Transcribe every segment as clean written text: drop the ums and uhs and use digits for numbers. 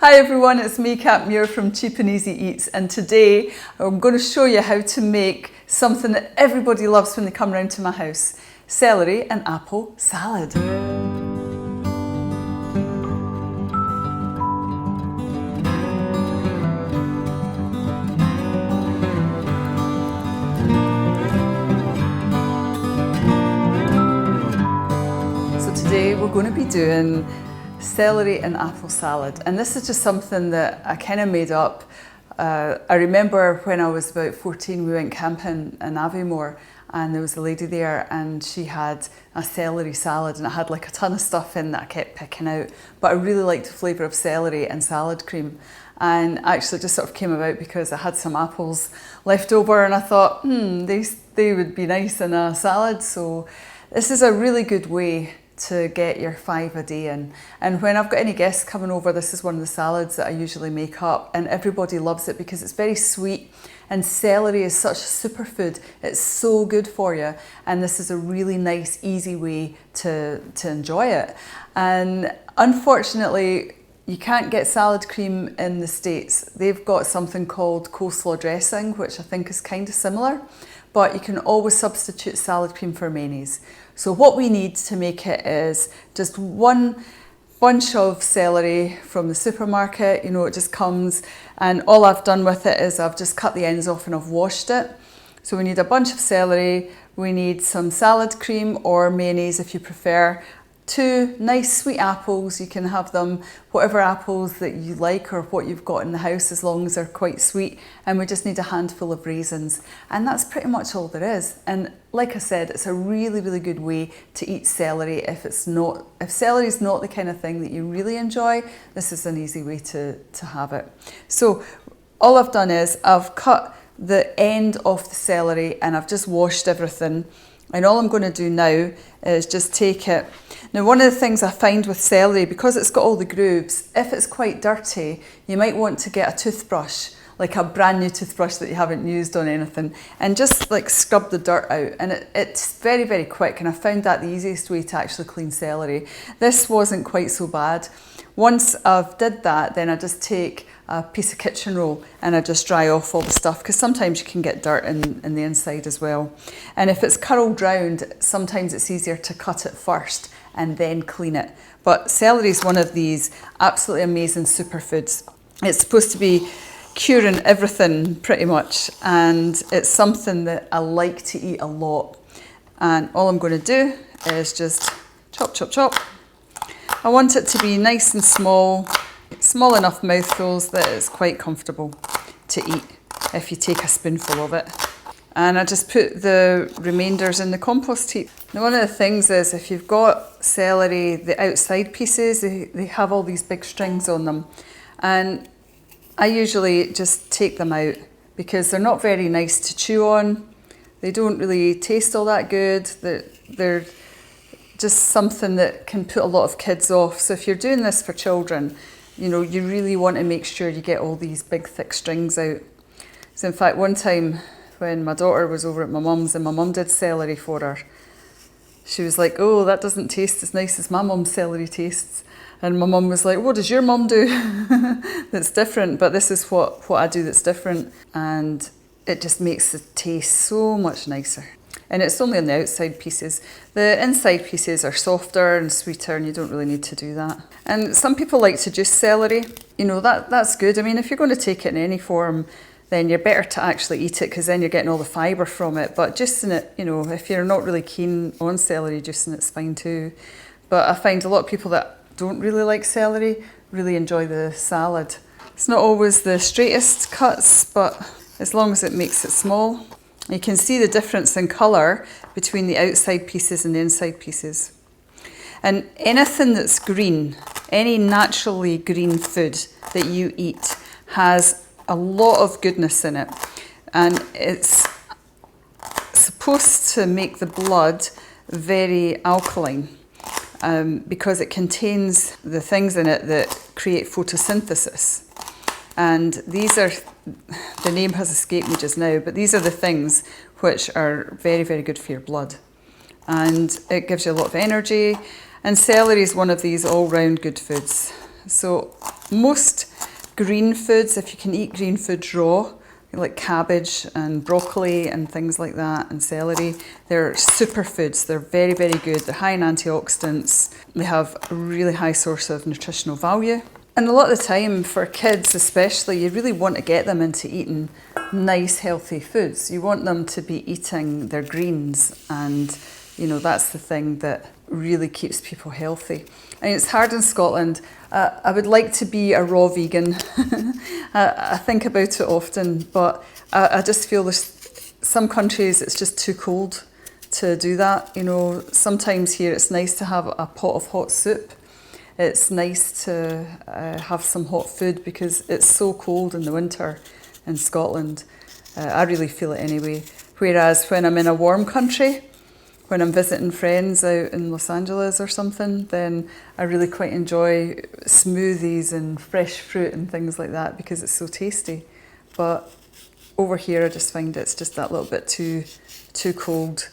Hi everyone, it's me, Kat Muir from Cheap and Easy Eats, and today I'm going to show you how to make something that everybody loves when they come round to my house: celery and apple salad. So today we're going to be doing celery and apple salad, and this is just something that I kind of made up. I remember when I was about 14 we went camping in Aviemore, and there was a lady there and she had a celery salad, and it had like a ton of stuff in that I kept picking out, but I really liked the flavour of celery and salad cream. And actually it just sort of came about because I had some apples left over and I thought they would be nice in a salad. So this is a really good way to get your 5 a day in. And when I've got any guests coming over, this is one of the salads that I usually make up, and everybody loves it because it's very sweet, and celery is such a superfood. It's so good for you, and this is a really nice, easy way to enjoy it. And unfortunately, you can't get salad cream in the States. They've got something called coleslaw dressing, which I think is kind of similar, but you can always substitute salad cream for mayonnaise. So what we need to make it is just one bunch of celery from the supermarket. You know, it just comes, and all I've done with it is I've just cut the ends off and I've washed it. So we need a bunch of celery, we need some salad cream or mayonnaise if you prefer, 2 nice sweet apples. You can have them whatever apples that you like or what you've got in the house, as long as they're quite sweet, and we just need a handful of raisins, and that's pretty much all there is. And like I said, it's a really good way to eat celery. If celery is not the kind of thing that you really enjoy, this is an easy way to have it. So all I've done is I've cut the end off the celery and I've just washed everything. And all I'm going to do now is just take it. Now, one of the things I find with celery, because it's got all the grooves, if it's quite dirty, you might want to get a toothbrush, like a brand new toothbrush that you haven't used on anything, and just like scrub the dirt out. And it's very quick, and I found that the easiest way to actually clean celery. This wasn't quite so bad. Once I've did that, then I just take a piece of kitchen roll and I just dry off all the stuff, because sometimes you can get dirt in the inside as well. And if it's curled round, sometimes it's easier to cut it first and then clean it. But celery is one of these absolutely amazing superfoods. It's supposed to be curing everything pretty much, and it's something that I like to eat a lot. And all I'm going to do is just chop. I want it to be nice and small enough mouthfuls that it's quite comfortable to eat if you take a spoonful of it. And I just put the remainders in the compost heap. Now, one of the things is, if you've got celery, the outside pieces, they have all these big strings on them. And I usually just take them out because they're not very nice to chew on. They don't really taste all that good. They're just something that can put a lot of kids off. So if you're doing this for children, you know, you really want to make sure you get all these big thick strings out. So in fact, one time when my daughter was over at my mum's and my mum did celery for her, she was like, "Oh, that doesn't taste as nice as my mum's celery tastes." And my mum was like, "What does your mum do that's different?" But this is what I do that's different, and it just makes the taste so much nicer. And it's only on the outside pieces. The inside pieces are softer and sweeter, and you don't really need to do that. And some people like to juice celery. You know, that's good. I mean, if you're going to take it in any form, then you're better to actually eat it, because then you're getting all the fibre from it. But juicing it, you know, if you're not really keen on celery, juicing it's fine too. But I find a lot of people that don't really like celery really enjoy the salad. It's not always the straightest cuts, but as long as it makes it small. You can see the difference in colour between the outside pieces and the inside pieces. And anything that's green, any naturally green food that you eat, has a lot of goodness in it. And it's supposed to make the blood very alkaline, because it contains the things in it that create photosynthesis. And these are, the name has escaped me just now, but these are the things which are very good for your blood. And it gives you a lot of energy. And celery is one of these all-round good foods. So most green foods, if you can eat green foods raw, like cabbage and broccoli and things like that, and celery, they're superfoods. They're very, very good. They're high in antioxidants. They have a really high source of nutritional value. And a lot of the time, for kids especially, you really want to get them into eating nice, healthy foods. You want them to be eating their greens, and you know, that's the thing that really keeps people healthy. I mean, it's hard in Scotland. I would like to be a raw vegan. I think about it often, but I just feel there's some countries it's just too cold to do that. You know, sometimes here it's nice to have a pot of hot soup. It's nice to have some hot food because it's so cold in the winter in Scotland. I really feel it anyway. Whereas when I'm in a warm country, when I'm visiting friends out in Los Angeles or something, then I really quite enjoy smoothies and fresh fruit and things like that because it's so tasty. But over here I just find it's just that little bit too cold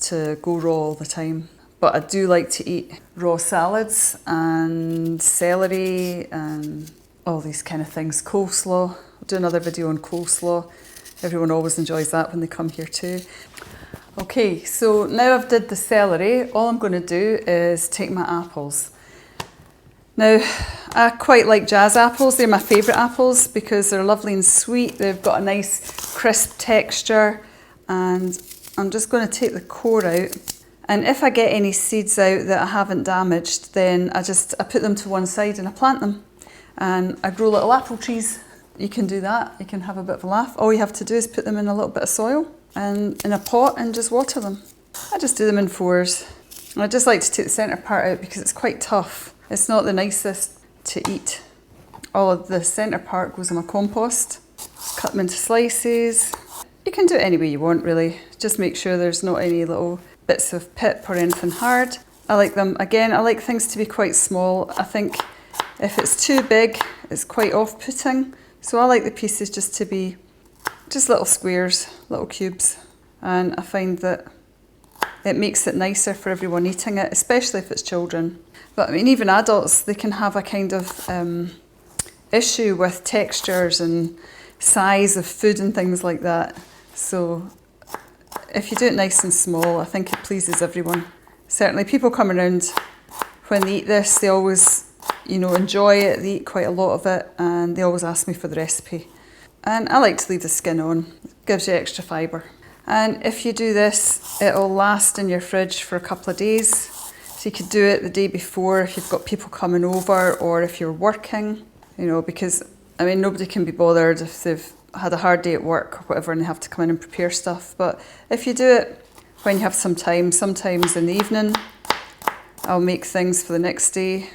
to go raw all the time. But I do like to eat raw salads and celery and all these kind of things. Coleslaw. I'll do another video on coleslaw. Everyone always enjoys that when they come here too. Okay, so now I've did the celery, all I'm going to do is take my apples. Now, I quite like jazz apples. They're my favourite apples because they're lovely and sweet. They've got a nice crisp texture, and I'm just going to take the core out. And if I get any seeds out that I haven't damaged, then I put them to one side and I plant them. And I grow little apple trees. You can do that. You can have a bit of a laugh. All you have to do is put them in a little bit of soil and in a pot and just water them. I just do them in fours. And I just like to take the centre part out because it's quite tough. It's not the nicest to eat. All of the centre part goes in my compost. Cut them into slices. You can do it any way you want really. Just make sure there's not any little bits of pip or anything hard. I like them, again, I like things to be quite small. I think if it's too big, it's quite off-putting. So I like the pieces just to be just little squares, little cubes. And I find that it makes it nicer for everyone eating it, especially if it's children. But I mean, even adults, they can have a kind of issue with textures and size of food and things like that. So if you do it nice and small, I think it pleases everyone. Certainly people come around when they eat this, they always, you know, enjoy it. They eat quite a lot of it and they always ask me for the recipe. And I like to leave the skin on. It gives you extra fibre. And if you do this, it'll last in your fridge for a couple of days. So you could do it the day before if you've got people coming over or if you're working, you know, because, I mean, nobody can be bothered if they've had a hard day at work or whatever and they have to come in and prepare stuff. But if you do it when you have some time, sometimes in the evening, I'll make things for the next day.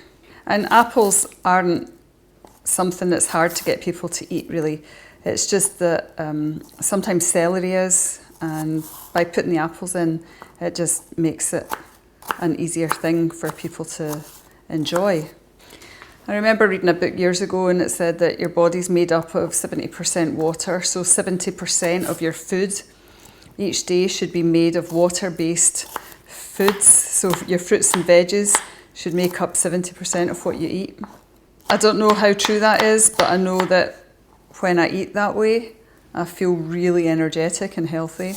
And apples aren't something that's hard to get people to eat, really. It's just that sometimes celery is, and by putting the apples in, it just makes it an easier thing for people to enjoy. I remember reading a book years ago and it said that your body's made up of 70% water, so 70% of your food each day should be made of water-based foods. So your fruits and veggies should make up 70% of what you eat. I don't know how true that is, but I know that when I eat that way, I feel really energetic and healthy.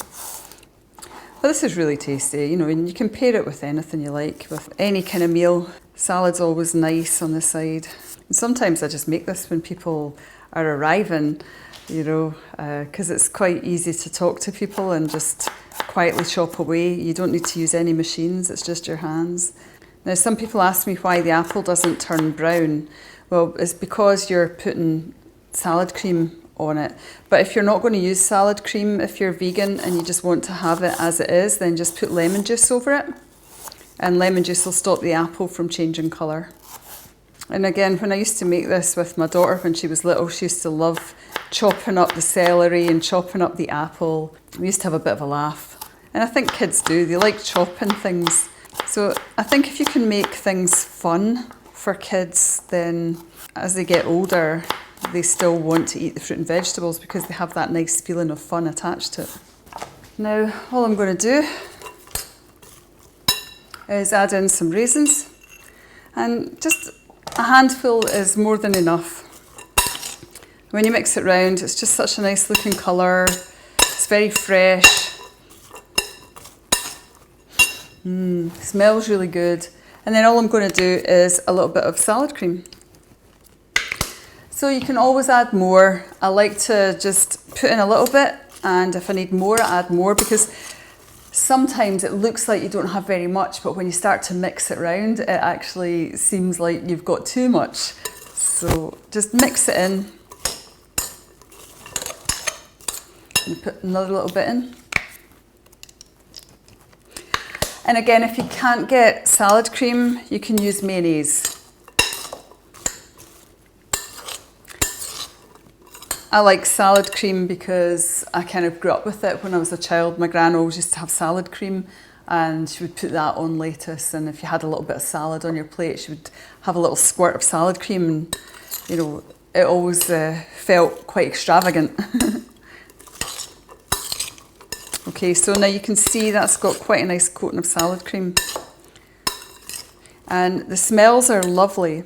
But this is really tasty, you know, and you can pair it with anything you like, with any kind of meal. Salad's always nice on the side. And sometimes I just make this when people are arriving, you know, because it's quite easy to talk to people and just quietly chop away. You don't need to use any machines, it's just your hands. Now, some people ask me why the apple doesn't turn brown. Well, it's because you're putting salad cream on it. But if you're not going to use salad cream, if you're vegan and you just want to have it as it is, then just put lemon juice over it. And lemon juice will stop the apple from changing colour. And again, when I used to make this with my daughter when she was little, she used to love chopping up the celery and chopping up the apple. We used to have a bit of a laugh. And I think kids do, they like chopping things. So I think if you can make things fun for kids, then as they get older, they still want to eat the fruit and vegetables because they have that nice feeling of fun attached to it. Now, all I'm going to do is add in some raisins, and just a handful is more than enough. When you mix it round, it's just such a nice looking colour. It's very fresh. Smells really good. And then all I'm going to do is a little bit of salad cream. So you can always add more. I like to just put in a little bit, and if I need more, I add more, because sometimes it looks like you don't have very much, but when you start to mix it round, it actually seems like you've got too much. So just mix it in. And put another little bit in. And again, if you can't get salad cream, you can use mayonnaise. I like salad cream because I kind of grew up with it when I was a child. My gran always used to have salad cream, and she would put that on lettuce, and if you had a little bit of salad on your plate, she would have a little squirt of salad cream, and you know, it always felt quite extravagant. Okay, so now you can see that's got quite a nice coating of salad cream. And the smells are lovely.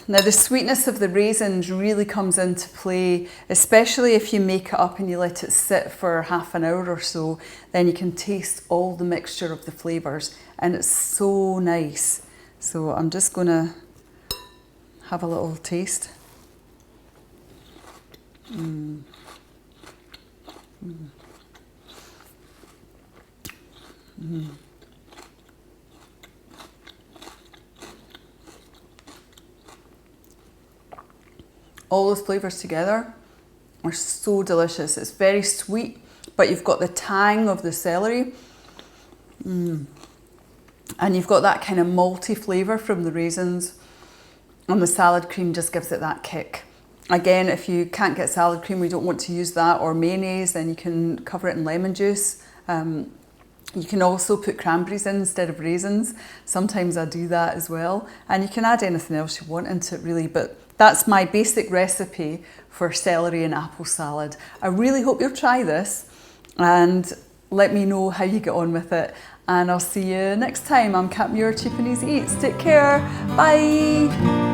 Now the sweetness of the raisins really comes into play, especially if you make it up and you let it sit for half an hour or so, then you can taste all the mixture of the flavours, and it's so nice. So I'm just going to have a little taste. All those flavours together are so delicious. It's very sweet, but you've got the tang of the celery. And you've got that kind of malty flavour from the raisins. And the salad cream just gives it that kick. Again, if you can't get salad cream, we don't want to use that, or mayonnaise, then you can cover it in lemon juice. You can also put cranberries in instead of raisins. Sometimes I do that as well. And you can add anything else you want into it really, but that's my basic recipe for celery and apple salad. I really hope you'll try this and let me know how you get on with it. And I'll see you next time. I'm Kat Muir, Cheap and Easy Eats. Take care. Bye.